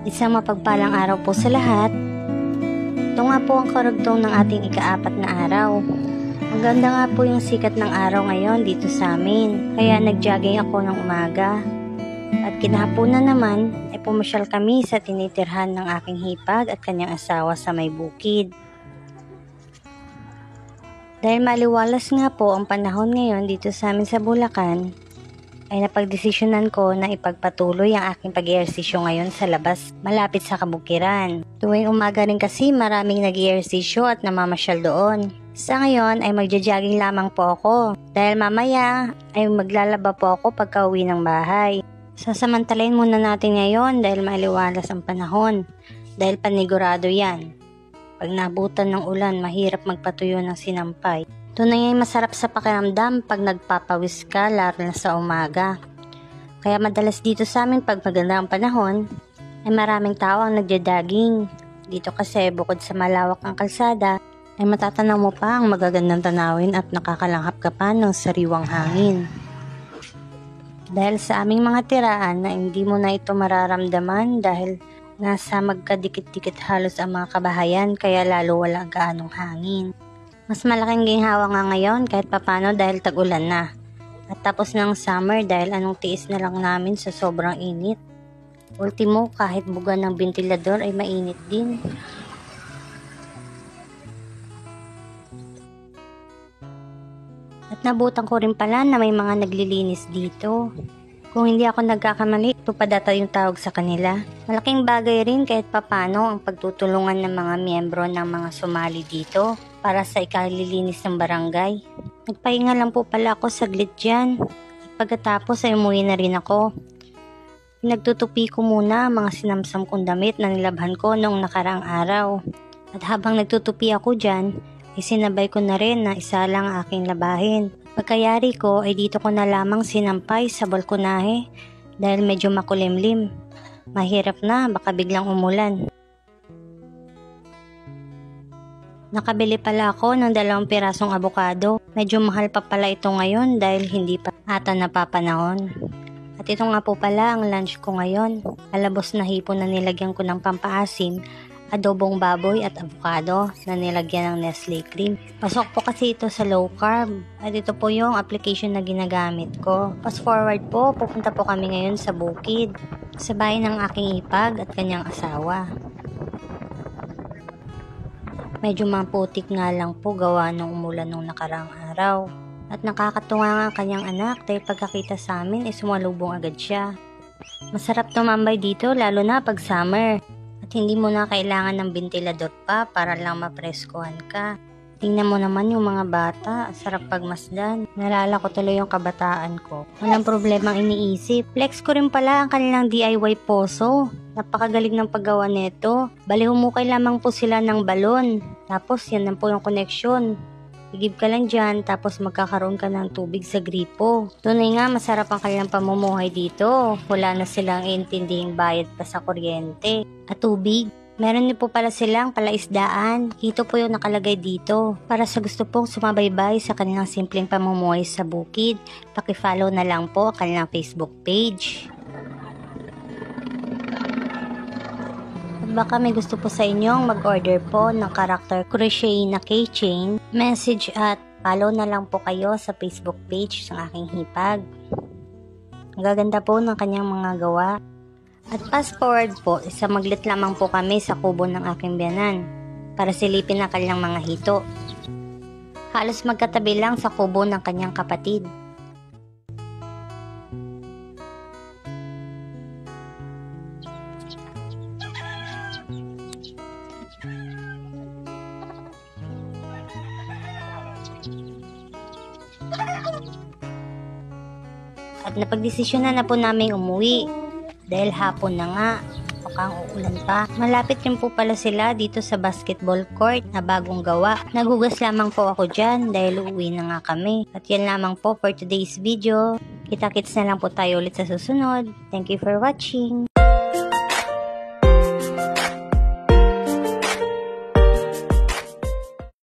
Isang mapagpalang araw po sa lahat. Ito nga po ang karugtong ng ating ika-4 na araw. Ang ganda nga po yung sikat ng araw ngayon dito sa amin, kaya nag-jogging ako ng umaga. At kinahaponan naman ay pumasyal kami sa tinitirhan ng aking hipag at kanyang asawa sa may bukid. Dahil maliwalas nga po ang panahon ngayon dito sa amin sa Bulacan, ay napagdesisyonan ko na ipagpatuloy ang aking pag-ehersisyo ngayon sa labas malapit sa kabukiran. Tuwing umaga rin kasi maraming nag-ehersisyo at namamasyal doon. Sa ngayon ay magja-jogging lamang po ako dahil mamaya ay maglalaba po ako pagka uwi ng bahay. Sasamantalayin muna natin ngayon dahil maliwalas ang panahon dahil panigurado yan. Pag nabutan ng ulan, mahirap magpatuyo ng sinampay. Tunay ay masarap sa pakiramdam pag nagpapawis ka lalo na sa umaga. Kaya madalas dito sa amin pag maganda ang panahon, ay maraming tao ang nagja-jogging. Dito kasi bukod sa malawak ang kalsada, ay matatanaw mo pa ang magagandang tanawin at nakakalanghap ka pa ng sariwang hangin. Dahil sa aming mga tiraan na hindi mo na ito mararamdaman dahil nasa magkadikit-dikit halos ang mga kabahayan kaya lalo wala gaanong hangin. Mas malaking ginhawa nga ngayon kahit papano dahil tag-ulan na. At tapos ng summer dahil anong tiis na lang namin sa sobrang init. Ultimo kahit buga ng ventilador ay mainit din. At nabutan ko rin pala na may mga naglilinis dito. Kung hindi ako nagkakamali, ito pa data yung tawag sa kanila. Malaking bagay rin kahit papano ang pagtutulungan ng mga miyembro ng mga sumali dito para sa ikalilinis ng barangay. Nagpahinga lang po pala ako saglit dyan. At pagkatapos ay umuwi na rin ako. Nagtutupi ko muna mga sinamsam kong damit na nilabhan ko noong nakaraang araw. At habang nagtutupi ako dyan, ay sinabay ko na rin na isa lang aking labahin. Pagkayari ko ay dito ko na lamang sinampay sa balkonahe dahil medyo makulimlim. Mahirap na, baka biglang umulan. Nakabili pala ako ng 2 pirasong abokado. Medyo mahal pa pala ito ngayon dahil hindi pa ata napapanahon. At ito nga po pala ang lunch ko ngayon. Alabos na hipon na nilagyan ko ng pampaasim, adobong baboy at avocado na nilagyan ng Nestle cream. Pasok po kasi ito sa low carb at ito po yung application na ginagamit ko. Fast forward po, pupunta po kami ngayon sa bukid sa bahay ng aking hipag at kanyang asawa. Medyo maputik nga lang po gawa nung umulan nung nakaraang araw. At nakakatuwa nga ang kanyang anak dahil pagkakita sa amin ay sumalubong agad siya. Masarap tumambay dito lalo na pag summer. At hindi mo na kailangan ng ventilador pa para lang mapreskohan ka. Tingnan mo naman yung mga bata, sarap pagmasdan. Nalala ko tuloy yung kabataan ko. Walang problemang iniisip. Flex ko rin pala ang kanilang DIY poso. Napakagaling ng paggawa nito. Bali humukay lamang po sila ng balon. Tapos yan lang po yung connection. Igib ka lang dyan, tapos magkakaroon ka ng tubig sa gripo. Tunay nga, masarap ang kanilang pamumuhay dito. Wala na silang iintindihing bayad pa sa kuryente at tubig. Meron din po pala silang palaisdaan. Ito po yung nakalagay dito. Para sa gusto pong sumabaybay sa kanilang simpleng pamumuhay sa bukid, pakifollow na lang po ang kanilang Facebook page. Baka may gusto po sa inyong mag-order po ng karakter crochet na keychain, message at follow na lang po kayo sa Facebook page ng aking hipag. Ang gaganda po ng kanyang mga gawa. At fast forward po, maglit lamang po kami sa kubo ng aking biyanan para silipin ang kanyang mga hito. Halos magkatabi lang sa kubo ng kanyang kapatid. At napagdesisyonan na po namin umuwi dahil hapon na nga, mukhang uulan pa. Malapit rin po pala sila dito sa basketball court na bagong gawa. Naghugas lamang po ako dyan dahil uuwi na nga kami. At yan lamang po for today's video. Kita-kits na lang po tayo ulit sa susunod. Thank you for watching.